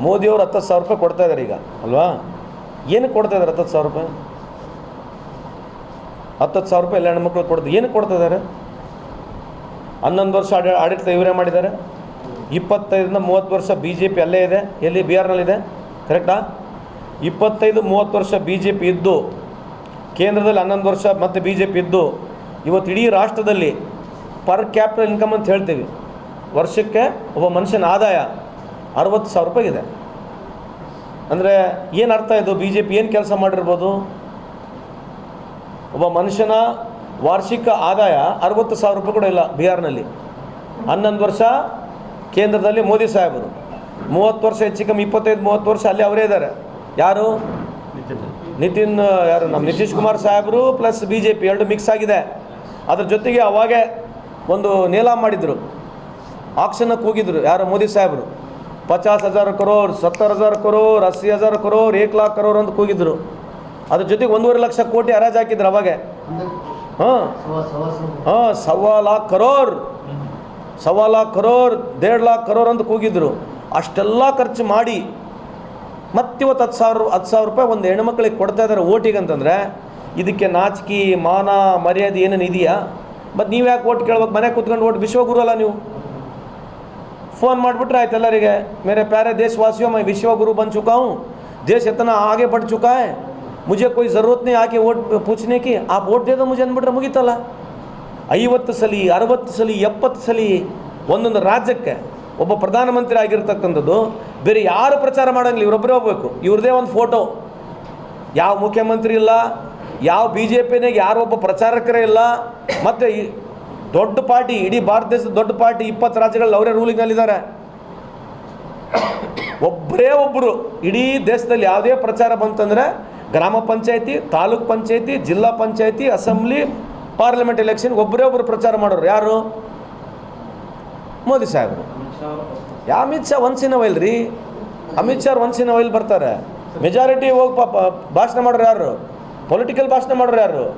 ಮೋದಿಯವರು 10,000 ರೂಪಾಯಿ ಕೊಡ್ತಾ ಇದ್ದಾರೆ ಈಗ ಅಲ್ವಾ? ಏನಕ್ಕೆ ಕೊಡ್ತಾ ಇದ್ದಾರೆ 10,000 ರೂಪಾಯಿ? 10,000 ರೂಪಾಯಿ ಎಲ್ಲ ಹೆಣ್ಮಕ್ಳು ಕೊಡ್ತಾರೆ. ಏನಕ್ಕೆ ಕೊಡ್ತಾ ಇದ್ದಾರೆ? 11 ವರ್ಷ ಆಡಳಿತ ಇವರೇ ಮಾಡಿದ್ದಾರೆ. 25ರಿಂದ 30 ವರ್ಷ BJP ಅಲ್ಲೇ ಇದೆ. ಎಲ್ಲಿ? ಬಿಹಾರ್ನಲ್ಲಿದೆ. ಕರೆಕ್ಟಾ? 25-30 ವರ್ಷ BJP ಇದ್ದು, ಕೇಂದ್ರದಲ್ಲಿ 11 ವರ್ಷ ಮತ್ತು BJP ಇದ್ದು, ಇವತ್ತು ಇಡೀ ರಾಷ್ಟ್ರದಲ್ಲಿ ಪರ್ ಕ್ಯಾಪಿಟಲ್ ಇನ್ಕಮ್ ಅಂತ ಹೇಳ್ತೀವಿ, ವರ್ಷಕ್ಕೆ ಒಬ್ಬ ಮನುಷ್ಯನ ಆದಾಯ 60,000 ರೂಪಾಯಿ ಇದೆ. ಅಂದರೆ ಏನು ಅರ್ಥ ಇದು? BJP ಏನು ಕೆಲಸ ಮಾಡಿರ್ಬೋದು? ಒಬ್ಬ ಮನುಷ್ಯನ ವಾರ್ಷಿಕ ಆದಾಯ 60,000 ರೂಪಾಯಿ ಕೂಡ ಇಲ್ಲ ಬಿಹಾರ್ನಲ್ಲಿ. 11 ವರ್ಷ ಕೇಂದ್ರದಲ್ಲಿ ಮೋದಿ ಸಾಹೇಬರು, 30 ವರ್ಷ ಹೆಚ್ಚು ಕಮ್ಮಿ 25-30 ವರ್ಷ ಅಲ್ಲಿ ಅವರೇ ಇದ್ದಾರೆ. ಯಾರು? ಯಾರು? ನಮ್ಮ ನಿತೀಶ್ ಕುಮಾರ್ ಸಾಹೇಬರು ಪ್ಲಸ್ BJP ಎರಡು ಮಿಕ್ಸ್ ಆಗಿದೆ. ಅದ್ರ ಜೊತೆಗೆ ಅವಾಗೇ ಒಂದು ನೇಲಾಮ್ ಮಾಡಿದರು, ಆಕ್ಷನ್ನ ಕೂಗಿದ್ರು. ಯಾರು? ಮೋದಿ ಸಾಹೇಬರು 50,000 crore, 70,000 crore, 80,000 crore, 1 lakh crore ಅಂತ ಕೂಗಿದ್ರು. ಅದ್ರ ಜೊತೆಗೆ 1.5 ಲಕ್ಷ ಕೋಟಿ ಹರಾಜು ಹಾಕಿದ್ರು ಅವಾಗೆ. 1.25 lakh crore, 1.5 lakh crore ಅಂತ ಕೂಗಿದ್ರು. ಅಷ್ಟೆಲ್ಲ ಖರ್ಚು ಮಾಡಿ ಮತ್ತಿವತ್ತು 10,000 ರೂಪಾಯಿ ಒಂದು ಹೆಣ್ಮಕ್ಳಿಗೆ ಕೊಡ್ತಾ ಇದ್ದಾರೆ ಓಟಿಗೆ ಅಂತಂದರೆ ಇದಕ್ಕೆ ನಾಚಿಕೆ ಮಾನ ಮರ್ಯಾದೆ ಏನೇನು ಇದೆಯಾ? ಮತ್ತು ನೀವು ಯಾಕೆ ಓಟ್ ಕೇಳ್ಬೇಕು? ಮನೆ ಕೂತ್ಕೊಂಡು ಓಟ್ ವಿಶ್ವಗುರು ಅಲ್ಲ ನೀವು? फ़ोन ಮಾಡಿಬಿಟ್ರೆ ಆಯ್ತು ಎಲ್ಲರಿಗೆ, मेरे प्यारे देशवासियों मैं विश्व गुरु बन चुका हूँ, देश इतना आगे बढ़ चुका है, मुझे कोई ज़रूरत नहीं आके वोट पूछने की, आप वोट दे दो मुझे ಅಂದ್ಬಿಟ್ರೆ ಮುಗೀತಲ್ಲ. 50 ಸಲ 60 ಸಲ 70 ಸಲ ಒಂದೊಂದು ರಾಜ್ಯಕ್ಕೆ ಒಬ್ಬ ಪ್ರಧಾನಮಂತ್ರಿ ಆಗಿರ್ತಕ್ಕಂಥದ್ದು ಬೇರೆ ಯಾರು ಪ್ರಚಾರ ಮಾಡೋಂಗಿಲ್ಲ, ಇವರೊಬ್ಬರೇ ಹೋಗ್ಬೇಕು. ಇವ್ರದೇ ಒಂದು ಫೋಟೋ, ಯಾವ ಮುಖ್ಯಮಂತ್ರಿ ಇಲ್ಲ, ಯಾವ BJPನಾಗ ಯಾರೊಬ್ಬ ಪ್ರಚಾರಕರೇ ಇಲ್ಲ. ಮತ್ತು ದೊಡ್ಡ ಪಾರ್ಟಿ, ಇಡೀ ಭಾರತ ದೇಶದ ದೊಡ್ಡ ಪಾರ್ಟಿ 20 ರಾಜ್ಯಗಳಲ್ಲಿ ಅವರೇ ರೂಲಿಂಗ್ನಲ್ಲಿದ್ದಾರೆ. ಒಬ್ಬರೇ ಒಬ್ಬರು ಇಡೀ ದೇಶದಲ್ಲಿ ಯಾವುದೇ ಪ್ರಚಾರ ಬಂತಂದರೆ ಗ್ರಾಮ ಪಂಚಾಯತಿ, ತಾಲೂಕ್ ಪಂಚಾಯತಿ, ಜಿಲ್ಲಾ ಪಂಚಾಯತಿ, ಅಸೆಂಬ್ಲಿ, ಪಾರ್ಲಿಮೆಂಟ್ ಎಲೆಕ್ಷನ್ ಒಬ್ಬರೇ ಒಬ್ಬರು ಪ್ರಚಾರ ಮಾಡೋರು. ಯಾರು? ಮೋದಿ ಸಾಹೇಬರು. Amit Shah once in a while ರೀ. Amit Shah once in a while ಬರ್ತಾರೆ. ಮೆಜಾರಿಟಿ ಹೋಗಿ ಭಾಷಣ ಮಾಡೋರು ಯಾರು? ಪೊಲಿಟಿಕಲ್ ಭಾಷಣ ಮಾಡೋರು ಯಾರು?